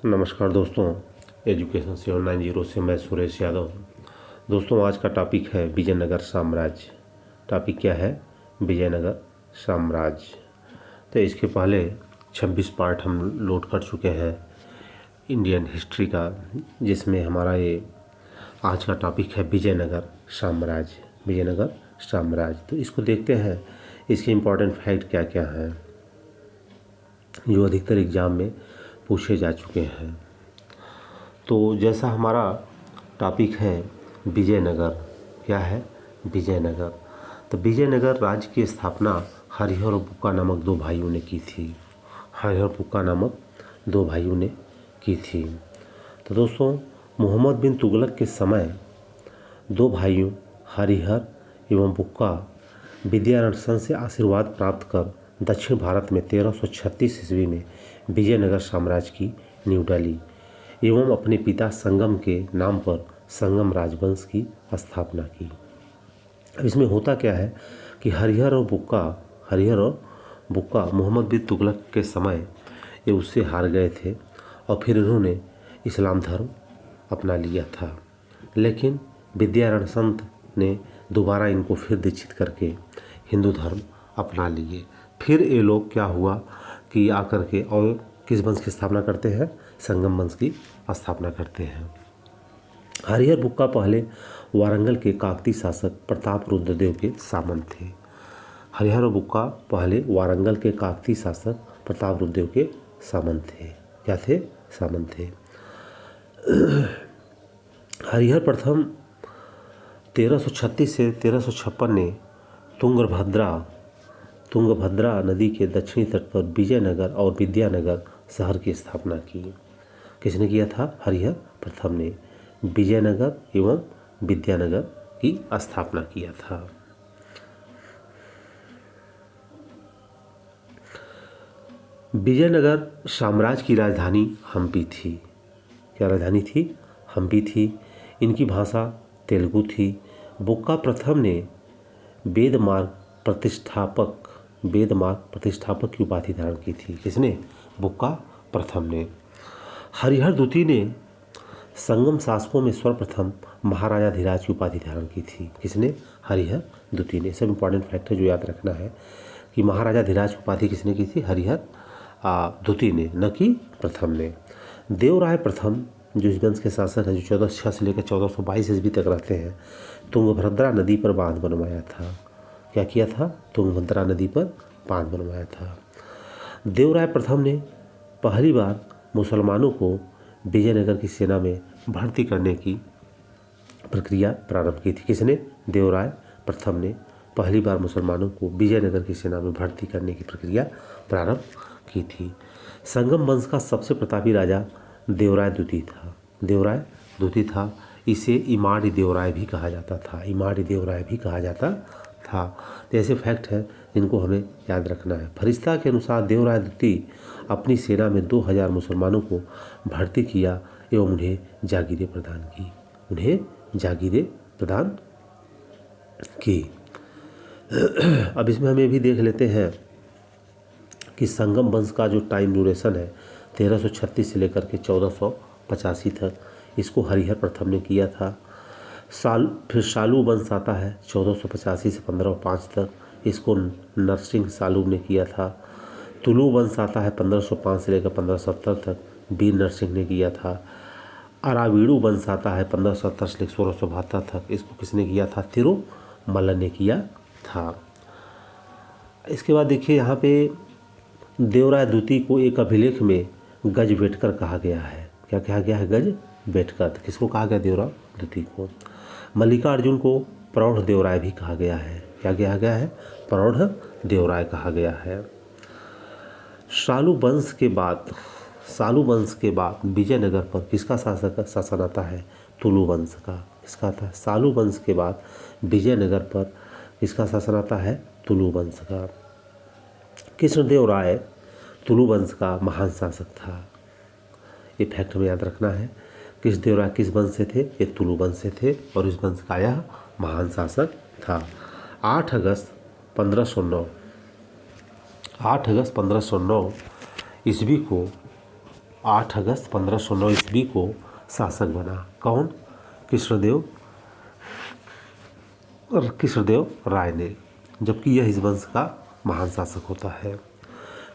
नमस्कार दोस्तों, एजुकेशन 790 से मैं सुरेश यादव हूँ। दोस्तों, आज का टॉपिक है विजयनगर साम्राज्य। टॉपिक क्या है? विजयनगर साम्राज्य। तो इसके पहले 26 पार्ट हम लोड कर चुके हैं इंडियन हिस्ट्री का, जिसमें हमारा ये आज का टॉपिक है विजयनगर साम्राज्य। विजयनगर साम्राज्य, तो इसको देखते हैं इसके इम्पोर्टेंट फैक्ट क्या क्या हैं जो अधिकतर एग्जाम में पूछे जा चुके हैं। तो जैसा हमारा टॉपिक है विजयनगर, क्या है? विजयनगर। तो विजयनगर राज्य की स्थापना हरिहर और बुक्का नामक दो भाइयों ने की थी। हरिहर बुक्का नामक दो भाइयों ने की थी। तो दोस्तों, मोहम्मद बिन तुगलक के समय दो भाइयों हरिहर एवं बुक्का विद्यारण्य से आशीर्वाद प्राप्त कर दक्षिण भारत में 1336 ईस्वी में विजयनगर साम्राज्य की नींव डाली एवं अपने पिता संगम के नाम पर संगम राजवंश की स्थापना की। अब इसमें होता क्या है कि हरिहर और बुक्का मोहम्मद बिन तुगलक के समय ये उससे हार गए थे और फिर इन्होंने इस्लाम धर्म अपना लिया था। लेकिन विद्यारण्य संत ने दोबारा इनको फिर दीक्षित करके हिंदू धर्म अपना लिए। फिर ये लोग क्या हुआ कि आकर के और किस वंश की स्थापना करते हैं? संगम वंश की स्थापना करते हैं। हरिहर बुक्का पहले वारंगल के काकती शासक प्रताप रुद्रदेव के सामंत थे। हरिहर बुक्का पहले वारंगल के काकती शासक प्रताप रुद्रदेव के सामंत थे। क्या थे? सामंत थे। हरिहर प्रथम 1336 से 1356 ने तुंगभद्रा नदी के दक्षिणी तट पर विजयनगर और विद्यानगर शहर की स्थापना की। किसने किया था? हरिहर प्रथम ने विजयनगर एवं विद्यानगर की स्थापना किया था। विजयनगर साम्राज्य की राजधानी हम्पी थी। क्या राजधानी थी? हम्पी थी। इनकी भाषा तेलुगु थी। बुक्का प्रथम ने वेदमार्ग प्रतिष्ठापक की उपाधि धारण की थी। किसने? बुक्का प्रथम ने। हरिहर द्वितीय ने संगम शासकों में सर्वप्रथम महाराजाधिराज की उपाधि धारण की थी। किसने? हरिहर द्वितीय ने। सब इंपॉर्टेंट फैक्ट है जो याद रखना है कि महाराजाधिराज की उपाधि किसने की थी? हरिहर द्वितीय ने, न कि प्रथम ने। देवराय प्रथम जो इस वंश के शासक हैं, जो 1406 से लेकर 1422 ईस्वी तक रहते हैं, तुंगभद्रा नदी पर बांध बनवाया था। क्या किया था? तुंगभद्रा नदी पर बांध बनवाया था। देवराय प्रथम ने पहली बार मुसलमानों को विजयनगर की सेना में भर्ती करने की प्रक्रिया प्रारंभ की थी। किसने? देवराय प्रथम ने पहली बार मुसलमानों को विजयनगर की सेना में भर्ती करने की प्रक्रिया प्रारंभ की थी। संगम वंश का सबसे प्रतापी राजा देवराय द्वितीय था। इसे इमाड़ी देवराय भी कहा जाता था। तो ऐसे फैक्ट है जिनको हमें याद रखना है। फरिश्ता के अनुसार देवराय द्वितीय अपनी सेना में 2000 मुसलमानों को भर्ती किया एवं उन्हें जागीरें प्रदान की। अब इसमें हम ये भी देख लेते हैं कि संगम वंश का जो टाइम ड्यूरेशन है 1336 से लेकर के 1485 तक, इसको हरिहर प्रथम ने किया था। फिर सालू वंश आता है 1485 से 1505 तक, इसको नरसिंह सालू ने किया था। तुलु वंश आता है 1505 से लेकर 1570 तक, वीर नरसिंह ने किया था। अरावीड़ू वंश आता है 1570 से लेकर 1672 तक, इसको किसने किया था? तिरुमल्ल ने किया था। इसके बाद देखिए यहाँ पे देवराय द्वितीय को एक अभिलेख में गजवेटकर कहा गया है। क्या कहा गया है? गजवेटकर। किसको कहा गया? देवराय द्वितीय को। मल्लिकार्जुन को प्रौढ़ देवराय भी कहा गया है। क्या कहा गया है? प्रौढ़ देवराय कहा गया है। सालू वंश के बाद विजयनगर पर किसका शासन आता है? तुलु वंश का। किसका आता है? सालू वंश के बाद विजयनगर पर किसका शासन आता है? तुलु वंश का। कृष्णदेव राय तुलु वंश का महान शासक था। ये फैक्ट हमें याद रखना है। कृष्णदेव राय किस वंश से थे? ये तुलु वंश से थे और इस वंश का यह महान शासक था। 8 अगस्त 1509 ईस्वी को 8 अगस्त 1509 ईस्वी को शासक बना। कौन? कृष्णदेव राय ने, जबकि यह इस वंश का महान शासक होता है।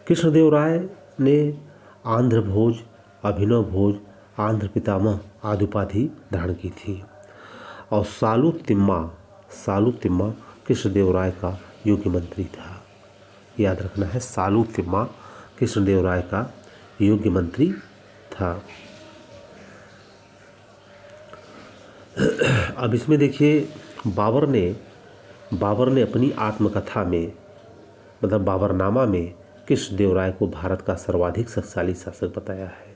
कृष्णदेव राय ने आंध्र भोज, अभिनव भोज, आंध्र पितामह आदि उपाधि धारण की थी। और सालू तिम्मा कृष्णदेव राय का योग्य मंत्री था। याद रखना है, सालू तिम्मा कृष्णदेव राय का योग्य मंत्री था। अब इसमें देखिए, बाबर ने अपनी आत्मकथा में, मतलब बाबरनामा में, कृष्णदेव राय को भारत का सर्वाधिक शक्तिशाली शासक बताया है।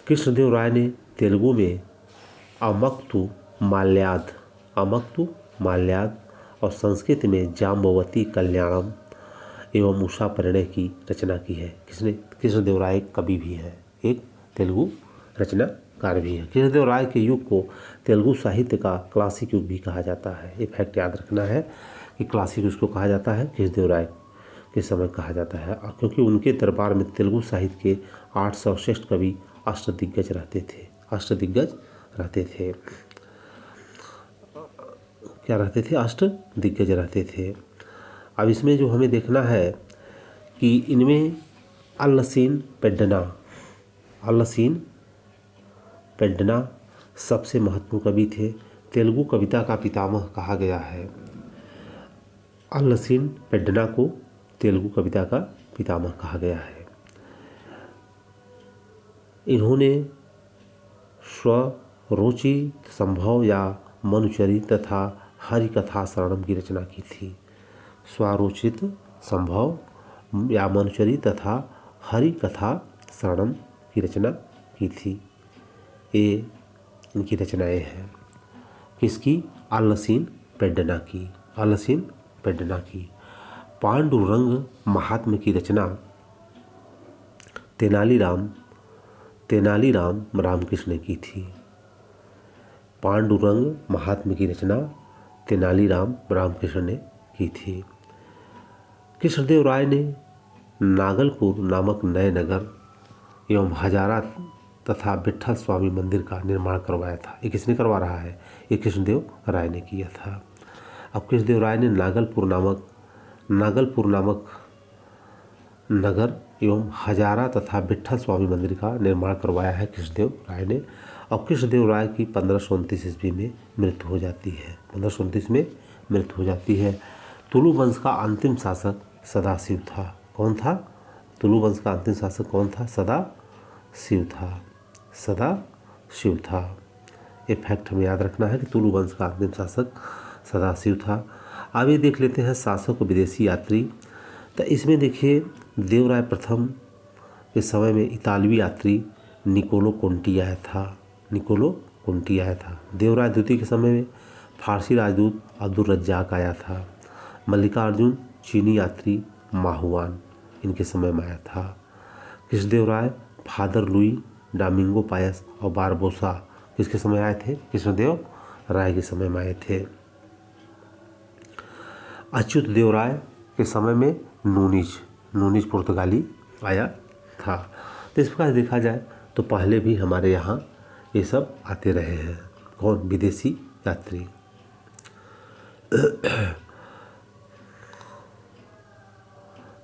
कृष्णदेव राय ने तेलुगु में अमक्तु माल्याद और संस्कृत में जाम्बवती कल्याणम एवं उषा परिणय की रचना की है। कृष्णदेव राय कवि भी है, एक तेलुगु रचनाकार भी है। कृष्णदेव राय के युग को तेलुगु साहित्य का क्लासिक युग भी कहा जाता है। ये फैक्ट याद रखना है कि क्लासिक युग को कहा जाता है, कृष्णदेव राय के समय कहा जाता है, क्योंकि उनके दरबार में तेलुगु साहित्य के 8 सर्वश्रेष्ठ कवि अष्टदिग्गज रहते थे। क्या रहते थे? अष्टदिग्गज रहते थे। अब इसमें जो हमें देखना है कि इनमें अल्लसीन पेड्डना सबसे महत्वपूर्ण कवि थे। तेलुगु कविता का पितामह कहा गया है। अल्लसीन पेड्डना को तेलुगु कविता का पितामह कहा गया है। इन्होंने स्वरोचित संभव या मनुचरित तथा हरिकथा शरणम की रचना की थी। स्वरोचित संभव या मनुचरित तथा हरिकथा शरणम की रचना की थी। ये इनकी रचनाएं हैं। किसकी? अल्लसीन पेड्डना की। पांडुरंग महात्म्य की रचना तेनालीराम रामकृष्ण ने की थी। पांडुरंग महात्म्य की रचना तेनालीराम रामकृष्ण ने की थी। कृष्णदेव राय ने नागलपुर नामक नए नगर एवं हजारा तथा विट्ठल स्वामी मंदिर का निर्माण करवाया था। ये किसने करवा रहा है? ये कृष्णदेव राय ने किया था। अब कृष्णदेव राय ने नागलपुर नामक नगर एवं हजारा तथा विट्ठल स्वामी मंदिर का निर्माण करवाया है कृष्णदेव राय ने। और कृष्णदेव राय की 1529 ईस्वी में मृत्यु हो जाती है। 1529 में मृत्यु हो जाती है। तुलु वंश का अंतिम शासक सदाशिव था। कौन था? तुलु वंश का अंतिम शासक कौन था? सदाशिव था। ये फैक्ट हमें याद रखना है कि तुलु वंश का अंतिम शासक सदाशिव था। अब ये देख लेते हैं शासक और विदेशी यात्री। तो इसमें देखिए, देवराय प्रथम के समय में इतालवी यात्री निकोलो कोंटी आया था। देवराय द्वितीय के समय में फारसी राजदूत अब्दुल रज्जाक आया था। मल्लिकार्जुन चीनी यात्री माहुआन इनके समय में आया था। कृष्णदेव राय, फादर लुई डामिंगो पायस और बारबोसा किसके समय आए थे? कृष्णदेव राय के समय में आए थे। अच्युत देव राय के समय में नूनिज पुर्तगाली आया था। तो इस प्रकार देखा जाए तो पहले भी हमारे यहाँ ये सब आते रहे हैं। कौन? विदेशी यात्री।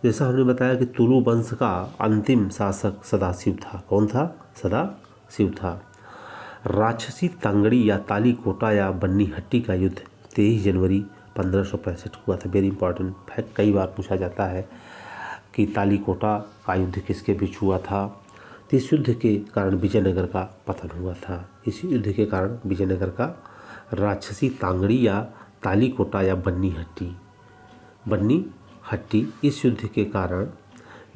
जैसा हमने बताया कि तुलु वंश का अंतिम शासक सदाशिव था। कौन था? सदाशिव था। राक्षसी तांगड़ी या तालीकोटा या बन्नीहट्टी का युद्ध 23 जनवरी 1565 हुआ था। वेरी इंपॉर्टेंट फैक्ट, कई बार पूछा जाता है कि तालीकोटा का युद्ध किसके बीच हुआ था। तो इस युद्ध के कारण विजयनगर का पतन हुआ था। इस युद्ध के कारण विजयनगर का राक्षसी तांगड़ी या तालीकोटा या बन्नीहट्टी इस युद्ध के कारण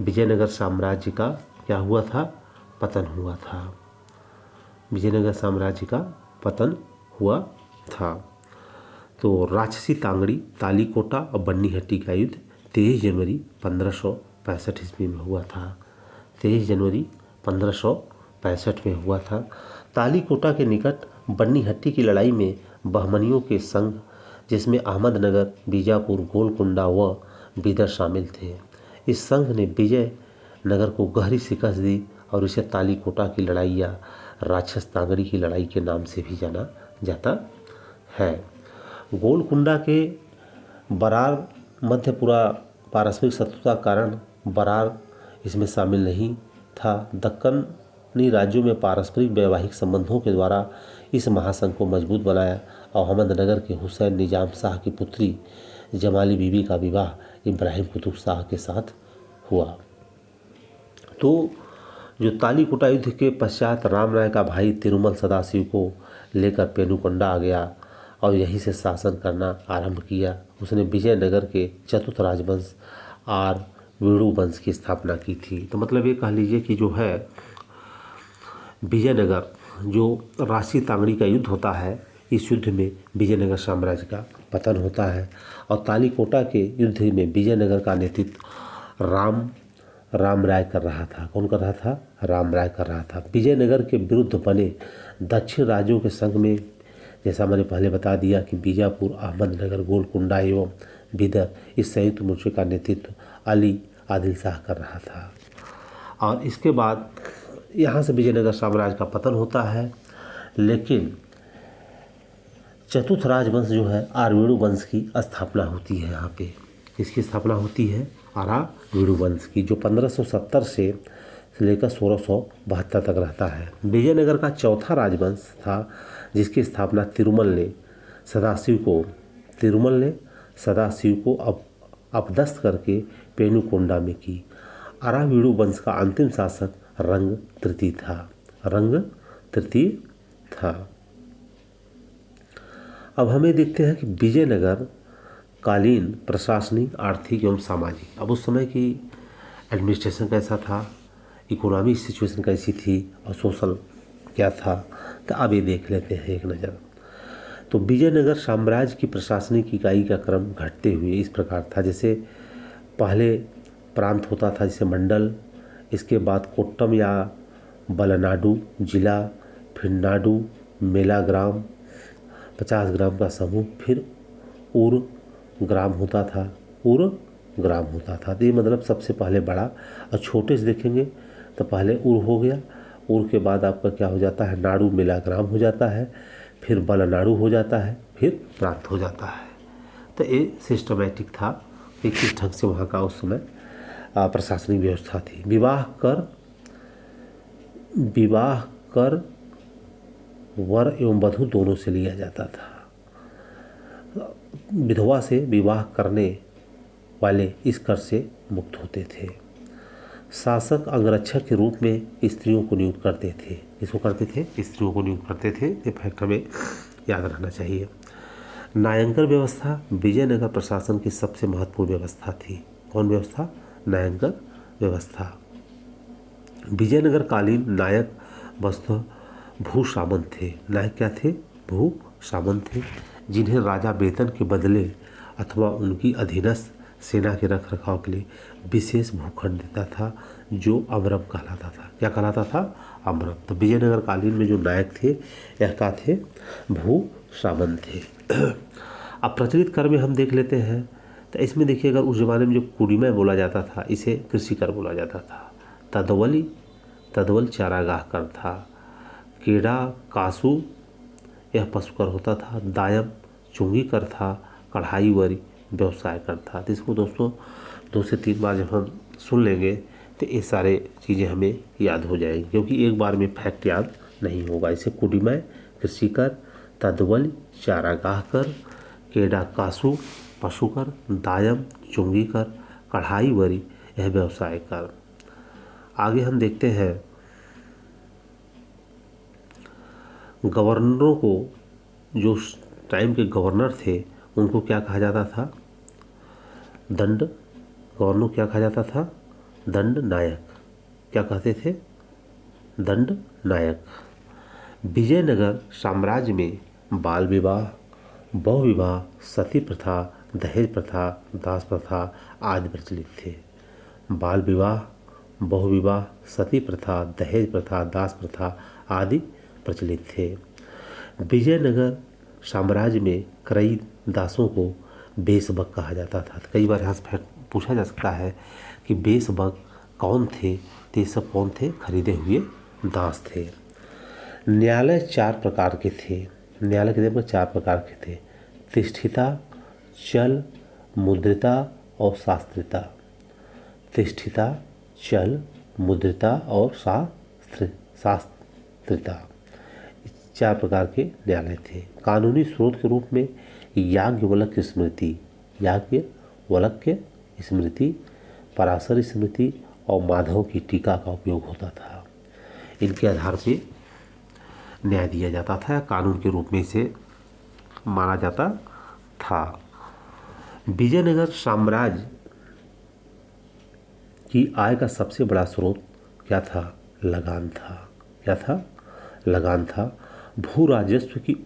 विजयनगर साम्राज्य का क्या हुआ था? पतन हुआ था। विजयनगर साम्राज्य का पतन हुआ था। तो राक्षसी तांगड़ी, तालीकोटा और बन्नीहट्टी का युद्ध 23 जनवरी 1565 ईस्वी में हुआ था। 23 जनवरी 1565 में हुआ था। तालीकोटा के निकट बन्नीहट्टी की लड़ाई में बहमनियों के संघ, जिसमें अहमदनगर, बीजापुर, गोलकुंडा व बीदर शामिल थे। इस संघ ने विजय नगर को गहरी शिकस्त दी और इसे तालीकोटा की लड़ाई या राक्षस तांगड़ी की लड़ाई के नाम से भी जाना जाता है। गोलकुंडा के बरार मध्यपुरा पारस्परिक शत्रुता कारण बरार इसमें शामिल नहीं था। दक्कनी राज्यों में पारस्परिक वैवाहिक संबंधों के द्वारा इस महासंघ को मजबूत बनाया और अहमदनगर के हुसैन निजाम शाह की पुत्री जमाली बीबी का विवाह इब्राहिम कुतुब शाह के साथ हुआ। तो जो तालीकोटा युद्ध के पश्चात राम राय का भाई तिरुमल सदाशिव को लेकर पेनुकोंडा आ गया और यहीं से शासन करना आरंभ किया। उसने विजयनगर के चतुर्थ राजवंश और वेणु वंश की स्थापना की थी। तो मतलब ये कह लीजिए कि जो है विजयनगर, जो राशि तांगड़ी का युद्ध होता है, इस युद्ध में विजयनगर साम्राज्य का पतन होता है और तालीकोटा के युद्ध में विजयनगर का नेतृत्व राम राय कर रहा था। कौन कर रहा था? राम राय कर रहा था। विजयनगर के विरुद्ध बने दक्षिण राज्यों के संघ में, जैसा मैंने पहले बता दिया कि बीजापुर, अहमदनगर, गोलकुंडा एवं बिदर, इस संयुक्त मोर्चे का नेतृत्व अली आदिल शाह कर रहा था। और इसके बाद यहाँ से विजयनगर साम्राज्य का पतन होता है, लेकिन चतुर्थ राजवंश जो है आरवेणु वंश की स्थापना होती है। यहाँ पे इसकी स्थापना होती है आरवेणु वंश की, जो 1570 से लेकर 1672 तक रहता है। विजयनगर का चौथा राजवंश था जिसकी स्थापना तिरुमल ने सदाशिव को अपदस्थ करके पेनुकोंडा में की। आरवेणु वंश का अंतिम शासक रंग तृतीय था। अब हमें देखते हैं कि विजयनगर कालीन प्रशासनिक, आर्थिक एवं सामाजिक, अब उस समय की एडमिनिस्ट्रेशन कैसा था, इकोनॉमिक सिचुएशन कैसी थी और सोशल क्या था, तो अब ये देख लेते हैं एक नज़र। तो विजयनगर साम्राज्य की प्रशासनिक इकाई का क्रम घटते हुए इस प्रकार था। जैसे पहले प्रांत होता था जैसे मंडल, इसके बाद कोट्टम या बलनाडु जिला, फिर नाडु मेला ग्राम 50 ग्राम का समूह, फिर उर ग्राम होता था। तो ये मतलब सबसे पहले बड़ा, और छोटे से देखेंगे तो पहले उर हो गया, उर के बाद आपका क्या हो जाता है, नाडु मेला ग्राम हो जाता है, फिर बलनाडु हो जाता है, फिर प्रांत हो जाता है। तो ये सिस्टमेटिक था कि किस ढंग से वहाँ का उस समय प्रशासनिक व्यवस्था थी। विवाह कर वर एवं वधू दोनों से लिया जाता था। विधवा से विवाह करने वाले इस कर से मुक्त होते थे। शासक अंगरक्षक के रूप में स्त्रियों को नियुक्त करते थे। किसको करते थे? स्त्रियों को नियुक्त करते थे। ये फैक्ट हमें याद रखना चाहिए। नायंकर व्यवस्था विजयनगर प्रशासन की सबसे महत्वपूर्ण व्यवस्था थी। कौन व्यवस्था? नायंकर व्यवस्था। विजयनगर कालीन नायक वस्तु भू सामंत थे। नायक क्या थे? भू सामंत थे, जिन्हें राजा वेतन के बदले अथवा उनकी अधीनस्थ सेना के रख रखाव के लिए विशेष भूखंड देता था, जो अमरम कहलाता था। क्या कहलाता था? अमरम। तो विजयनगर कालीन में जो नायक थे यह क्या थे? भू सामंत थे। अब प्रचलित कर में हम देख लेते हैं। तो इसमें देखिए, अगर उस ज़माने में जो कुड़ीमय बोला जाता था, इसे कृषि कर बोला जाता था। तदवल चारागाह कर था। केड़ा कासू यह पशु कर होता था। दायम चुंगी कर था। कढ़ाई वरी व्यवसाय कर था। तो इसको दोस्तों 2 से 3 बार जब हम सुन लेंगे तो ये सारे चीज़ें हमें याद हो जाएंगी, क्योंकि एक बार में फैक्ट याद नहीं होगा। इसे कुड़ीमय कृषि कर, तदवल चारागाह कर, केड़ा कासू पशु कर, दायम चुंगी कर, कढ़ाई वरी यह व्यवसाय कर। आगे हम देखते हैं गवर्नरों को, जो टाइम के गवर्नर थे उनको क्या कहा जाता था? गवर्नर क्या कहा जाता था? दंड नायक। क्या कहते थे? दंड नायक। विजयनगर साम्राज्य में बाल विवाह, बहु विवाह, सती प्रथा, दहेज प्रथा, दास प्रथा आदि प्रचलित थे। बाल विवाह, बहु विवाह, सती प्रथा, दहेज प्रथा, दास प्रथा आदि प्रचलित थे। विजयनगर साम्राज्य में क्रयी दासों को बेसबक कहा जाता था। कई बार यहाँ से पूछा जा सकता है कि बेसबक कौन थे? तो ये सब कौन थे? खरीदे हुए दास थे। न्यायालय 4 प्रकार के थे। न्यायालय के दिन 4 प्रकार के थे। तिष्ठिता, चल, मुद्रिता और शास्त्रिता। तिष्ठिता, चल, मुद्रिता और शास्त्रिता, 4 प्रकार के न्यायालय थे। कानूनी स्रोत के रूप में याज्ञवल्क्य स्मृति, पराशर स्मृति और माधव की टीका का उपयोग होता था। इनके आधार पे न्याय दिया जाता था, कानून के रूप में इसे माना जाता था। विजयनगर साम्राज्य की आय का सबसे बड़ा स्रोत क्या था? लगान था। क्या था? लगान था। भू राजस्व की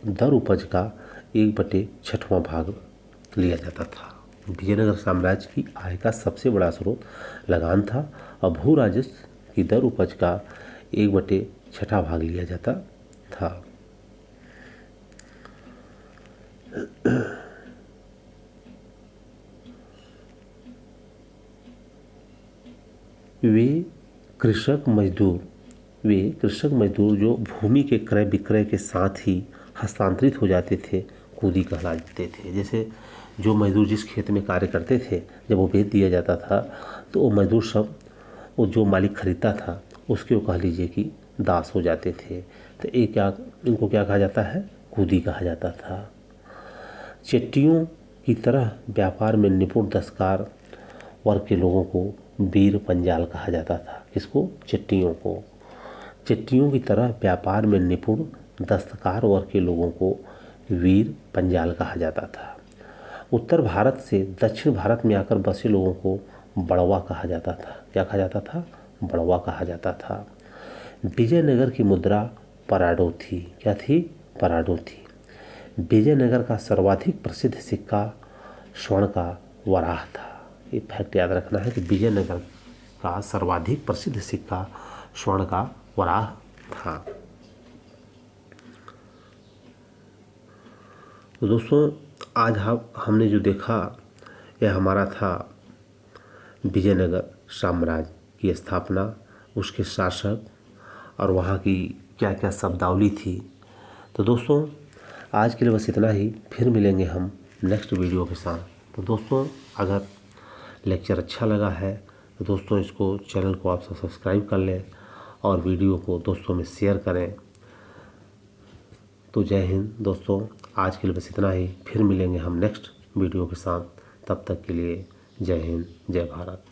दर उपज का 1/6वां भाग लिया जाता था। विजयनगर साम्राज्य की आय का सबसे बड़ा स्रोत लगान था और भू राजस्व की दर उपज का 1/6 भाग लिया जाता था। वे कृषक मजदूर जो भूमि के क्रय विक्रय के साथ ही हस्तांतरित हो जाते थे, कूदी कहलाते थे। जैसे जो मजदूर जिस खेत में कार्य करते थे, जब वो बेच दिया जाता था तो वो मजदूर सब, वो जो मालिक खरीदता था उसके, वो कह लीजिए कि दास हो जाते थे। तो इनको क्या कहा जाता है? कूदी कहा जाता था। चिट्टियों की तरह व्यापार में निपुण दस्तकार वर्ग के लोगों को वीर पंजाल कहा जाता था। किसको? चिट्टियों को। चिट्टियों की तरह व्यापार में निपुण दस्तकार वर्ग के लोगों को वीर पंजाल कहा जाता था। उत्तर भारत से दक्षिण भारत में आकर बसे लोगों को बड़वा कहा जाता था। क्या कहा जाता था? बड़वा कहा जाता था। विजयनगर की मुद्रा पराडो थी। क्या थी? पराडो थी। विजयनगर का सर्वाधिक प्रसिद्ध सिक्का स्वर्ण का वराह था। ये फैक्ट याद रखना है कि विजयनगर का सर्वाधिक प्रसिद्ध सिक्का स्वर्ण का वराह था। तो दोस्तों, आज हमने जो देखा, यह हमारा था विजयनगर साम्राज्य की स्थापना, उसके शासक और वहाँ की क्या क्या शब्दावली थी। तो दोस्तों, आज के लिए बस इतना ही। फिर मिलेंगे हम नेक्स्ट वीडियो के साथ। तो दोस्तों, अगर लेक्चर अच्छा लगा है तो दोस्तों इसको, चैनल को आप सब्सक्राइब कर लें और वीडियो को दोस्तों में शेयर करें। तो जय हिंद दोस्तों, आज के लिए बस इतना ही। फिर मिलेंगे हम नेक्स्ट वीडियो के साथ। तब तक के लिए जय हिंद, जय भारत।